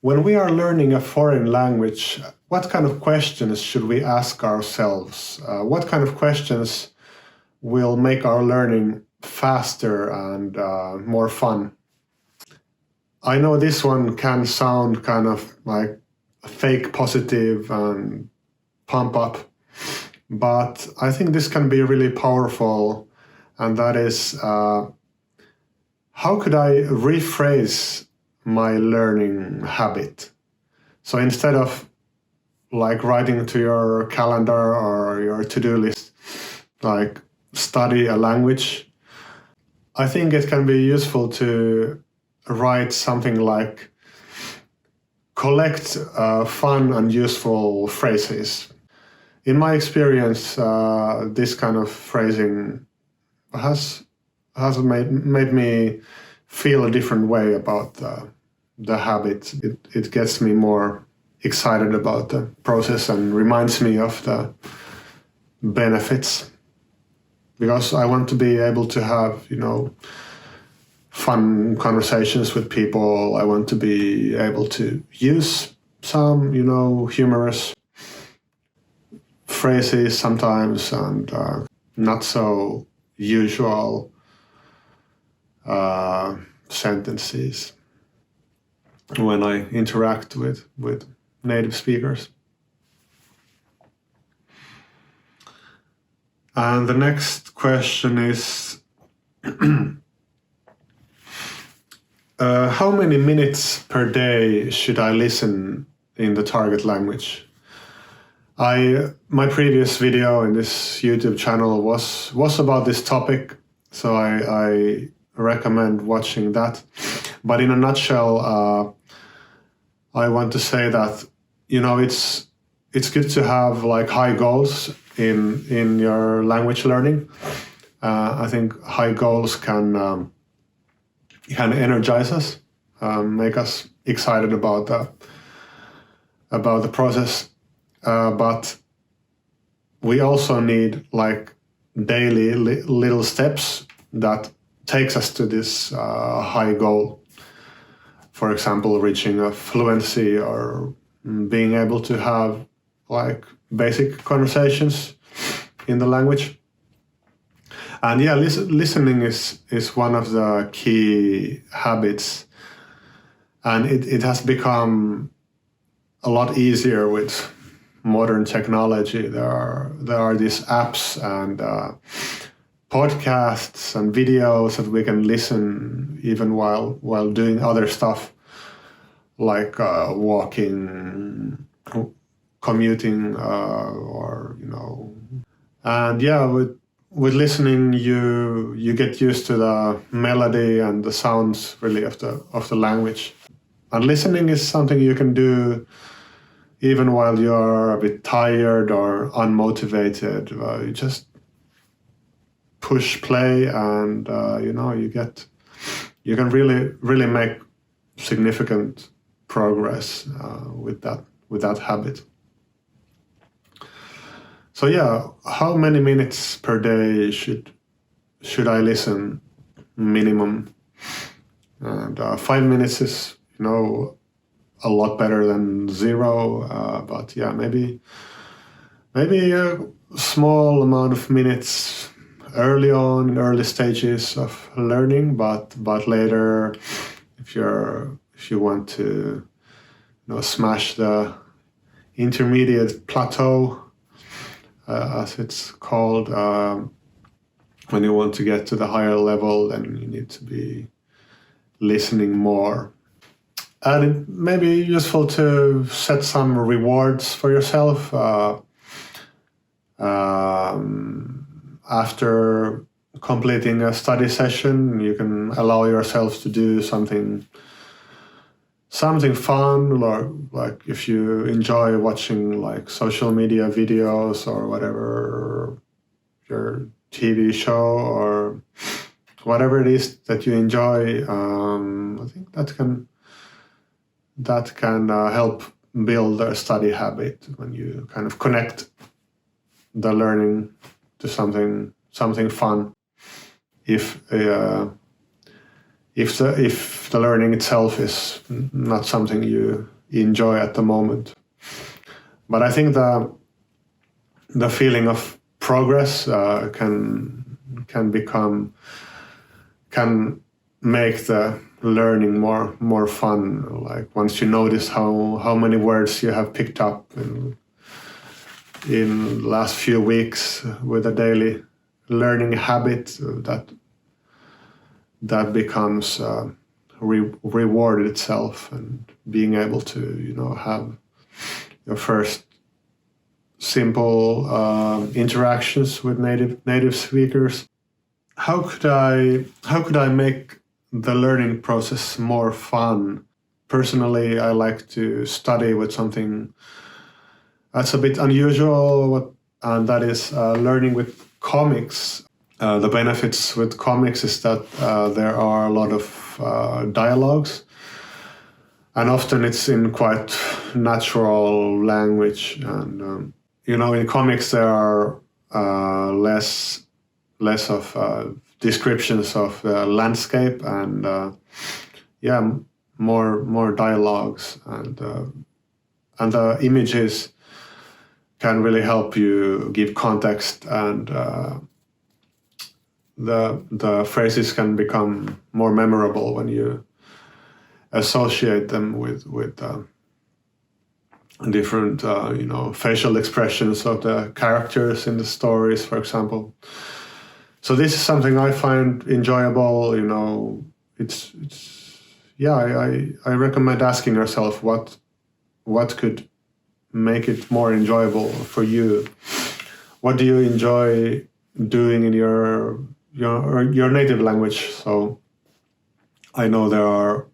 When we are learning a foreign language, what kind of questions should we ask ourselves? What kind of questions will make our learning faster and more fun? I know this one can sound kind of like fake positive and pump up, but I think this can be really powerful, and that is how could I rephrase my learning habit? So instead of like writing to your calendar or your to-do list, like study a language, I think it can be useful to write something like collect fun and useful phrases. In my experience, this kind of phrasing has made me feel a different way about the habit. It gets me more excited about the process and reminds me of the benefits, because I want to be able to have, fun conversations with people. I want to be able to use some, humorous phrases sometimes and not so usual sentences when I interact with native speakers. And the next question is how many minutes per day should I listen in the target language? My previous video in this YouTube channel was about this topic, so I recommend watching that. But in a nutshell, I want to say that it's good to have like high goals in your language learning. I think high goals can energize us, make us excited about the process. But we also need like daily little steps that takes us to this high goal. For example, reaching a fluency or being able to have like basic conversations in the language. And yeah, listening is one of the key habits, and it has become a lot easier with modern technology. There are these apps and podcasts and videos that we can listen even while doing other stuff, like walking, commuting, or and yeah, with listening you get used to the melody and the sounds really of the language. And listening is something you can do even while you're a bit tired or unmotivated. You just push play and you can really make significant progress with that habit. So yeah, how many minutes per day should I listen minimum? And 5 minutes is a lot better than 0. But yeah, maybe a small amount of minutes early on, in early stages of learning, but later, if you want to smash the intermediate plateau, as it's called, when you want to get to the higher level, then you need to be listening more. And it may be useful to set some rewards for yourself. After completing a study session, you can allow yourself to do something fun, or like if you enjoy watching like social media videos or whatever, your TV show or whatever it is that you enjoy, I think that can help build a study habit when you kind of connect the learning to something fun. If the learning itself is not something you enjoy at the moment. But I think the feeling of progress can make the learning more fun. Like once you notice how many words you have picked up in the last few weeks with a daily learning habit, that becomes reward itself, and being able to have your first simple interactions with native speakers. How could I make the learning process more fun? Personally, I like to study with something that's a bit unusual, and that is learning with comics. The benefits with comics is that there are a lot of dialogues, and often it's in quite natural language. And in comics there are less of descriptions of landscape, and more dialogues, and the images can really help you give context, and the phrases can become more memorable when you associate them with different facial expressions of the characters in the stories, for example. So this is something I find enjoyable. I recommend asking yourself what could make it more enjoyable for you. What do you enjoy doing in your native language? So I know there are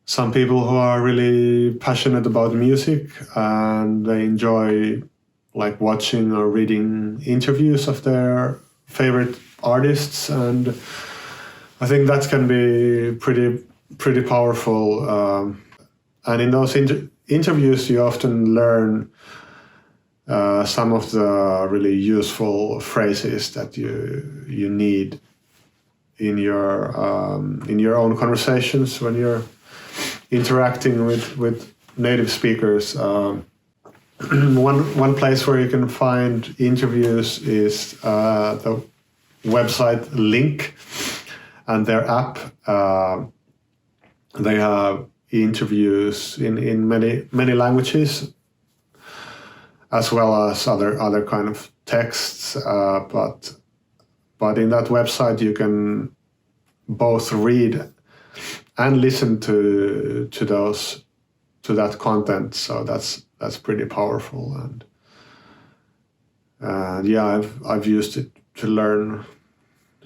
some people who are really passionate about music, and they enjoy like watching or reading interviews of their favorite artists, and I think that can be pretty powerful. And in those interviews, you often learn some of the really useful phrases that you need in your own conversations when you're interacting with native speakers. One place where you can find interviews is the website Link and their app. They have interviews in many languages, as well as other kind of texts. But in that website you can both read and listen to that content. So that's pretty powerful, and I've used it to learn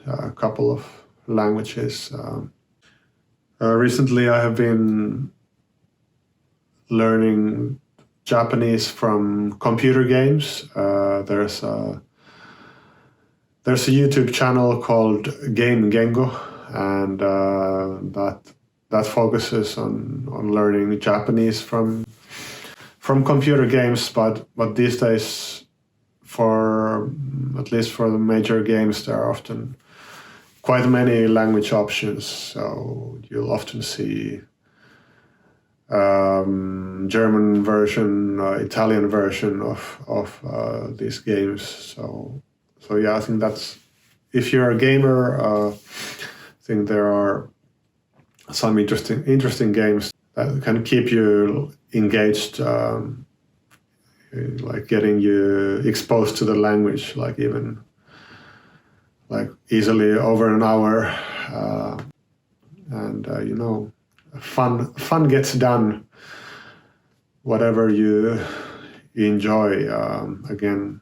a couple of languages. Recently I have been learning Japanese from computer games. There's a YouTube channel called Game Gengo, and that focuses on learning Japanese from computer games, but these days, at least for the major games, there are often quite many language options. So you'll often see German version, Italian version of these games. So I think that's, if you're a gamer, I think there are some interesting games that can keep you engaged, like getting you exposed to the language, like even like easily over an hour, and fun gets done, whatever you enjoy. Again,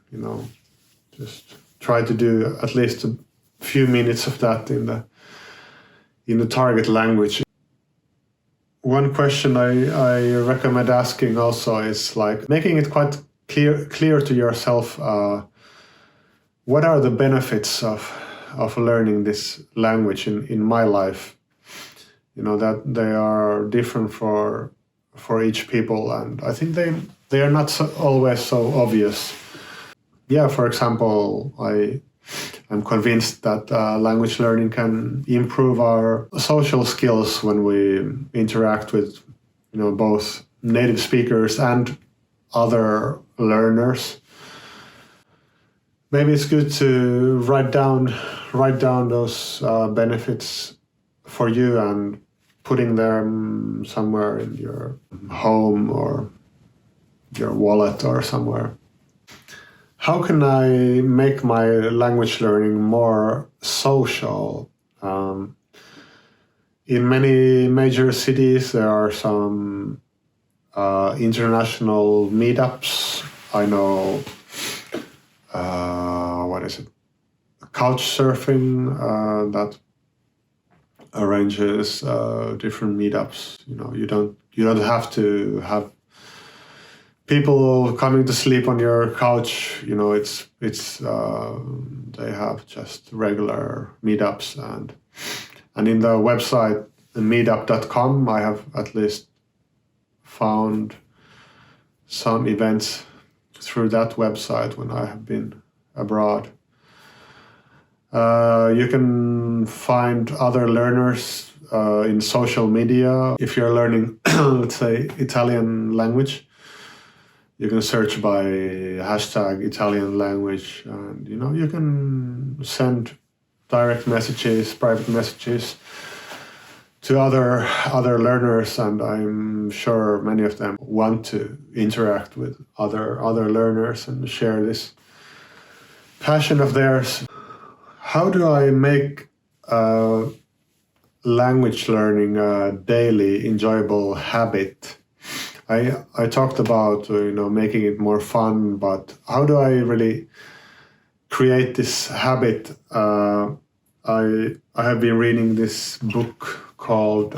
just try to do at least a few minutes of that in the target language. One question I recommend asking also is like making it quite clear to yourself what are the benefits of learning this language in my life. That they are different for each people, and I think they are not always so obvious. Yeah, for example, I'm convinced that language learning can improve our social skills when we interact with both native speakers and other learners. Maybe it's good to write down those benefits for you and putting them somewhere in your home or your wallet or somewhere. How can I make my language learning more social? In many major cities, there are some international meetups. I know, Couchsurfing that arranges different meetups. You don't have to have people coming to sleep on your couch. They have just regular meetups, and in the website meetup.com I have at least found some events through that website when I have been abroad. You can find other learners in social media. If you're learning, let's say, Italian language, you can search by hashtag Italian language, and you can send direct messages, private messages to other learners, and I'm sure many of them want to interact with other learners and share this passion of theirs. How do I make language learning a daily enjoyable habit? I talked about making it more fun, but how do I really create this habit? I have been reading this book called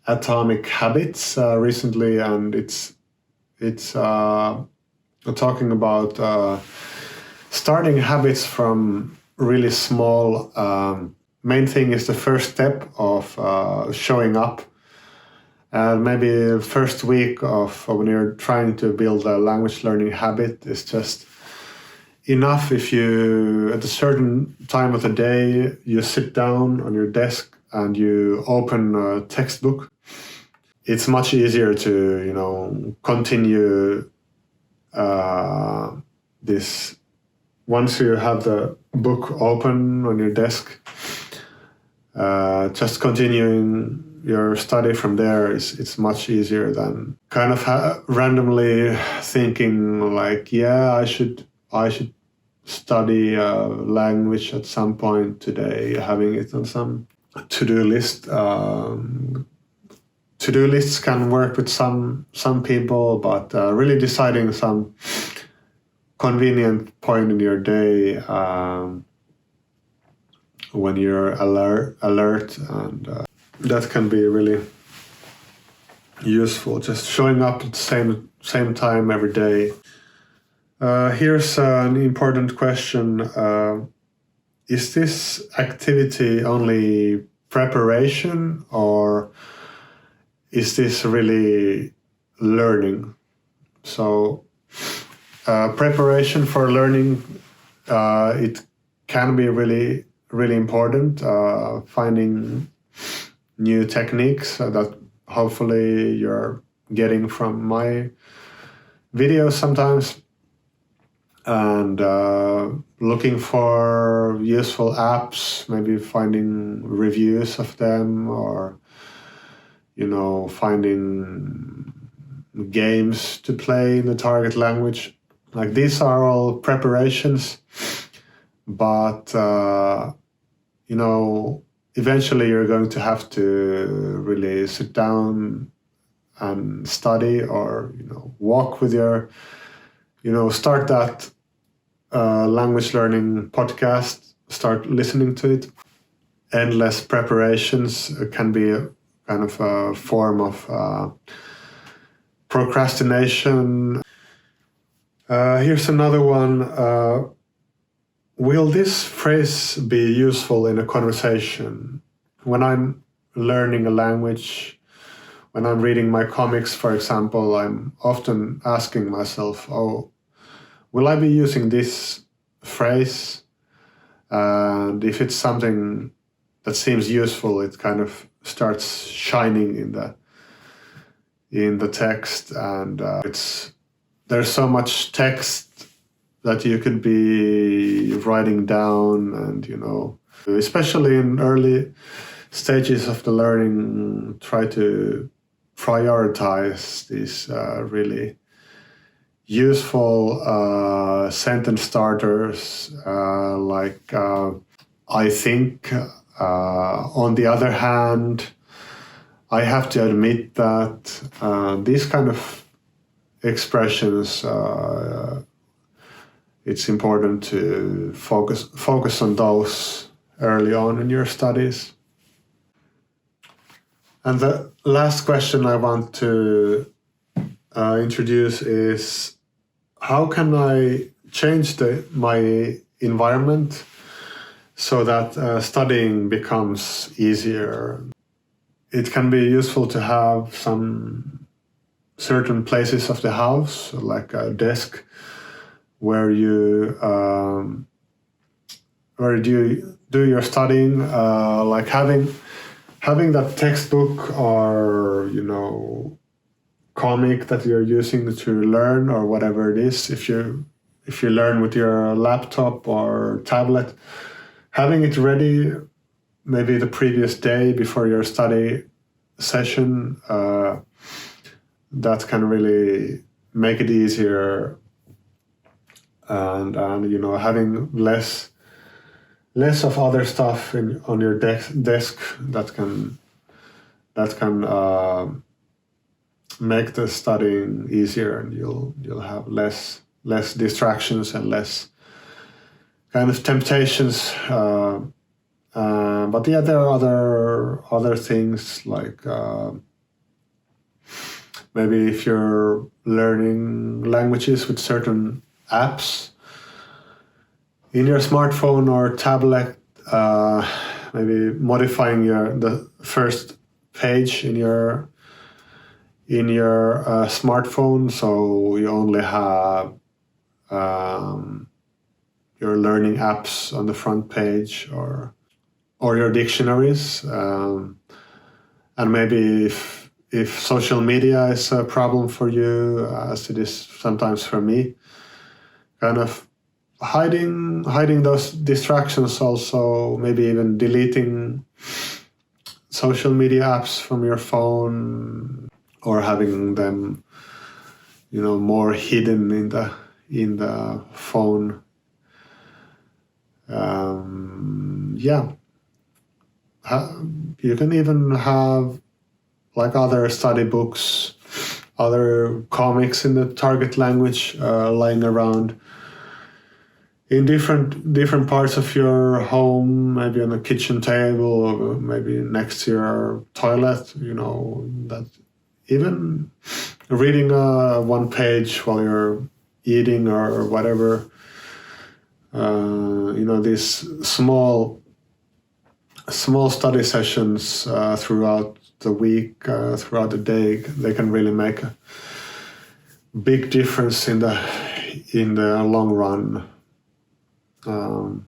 Atomic Habits recently, and it's talking about starting habits from really small. Main thing is the first step of showing up. And maybe the first week of when you're trying to build a language learning habit is just enough if you, at a certain time of the day, you sit down on your desk and you open a textbook. It's much easier to, continue this. Once you have the book open on your desk, just continuing your study from there it's much easier than kind of randomly thinking like, I should study a language at some point today, having it on some to-do list. To-do lists can work with some people, but really deciding some convenient point in your day when you're alert and that can be really useful, just showing up at the same time every day. Here's an important question. Is this activity only preparation, or is this really learning? So preparation for learning, it can be really, really important. Finding new techniques that hopefully you're getting from my videos sometimes, and looking for useful apps, maybe finding reviews of them, or finding games to play in the target language. Like, these are all preparations, but eventually you're going to have to really sit down and study, or walk with your start that language learning podcast, start listening to it. Endless preparations can be a kind of a form of procrastination. Here's another one. Will this phrase be useful in a conversation? When I'm learning a language, when I'm reading my comics, for example, I'm often asking myself, will I be using this phrase? And if it's something that seems useful, it kind of starts shining in the in the text, and there's so much text that you could be writing down, and especially in early stages of the learning, try to prioritize these really useful sentence starters like I think. On the other hand, I have to admit that these kind of expressions, it's important to focus on those early on in your studies. And the last question I want to introduce is, how can I change my environment so that studying becomes easier? It can be useful to have some certain places of the house, like a desk, where you do your studying, like having that textbook or comic that you're using to learn, or whatever it is. If you learn with your laptop or tablet, having it ready maybe the previous day before your study session, that can really make it easier, and having less of other stuff on your desk that can make the studying easier, and you'll have less distractions and less kind of temptations. But yeah, there are other things, like maybe if you're learning languages with certain apps in your smartphone or tablet, maybe modifying the first page in your smartphone, so you only have your learning apps on the front page, or your dictionaries, and maybe if social media is a problem for you, as it is sometimes for me, kind of hiding those distractions also, maybe even deleting social media apps from your phone, or having them more hidden in the phone. You can even have like other study books, other comics in the target language lying around in different parts of your home, maybe on the kitchen table, or maybe next to your toilet. That even reading one page while you're eating or whatever, these small study sessions throughout the week, throughout the day, they can really make a big difference in the long run.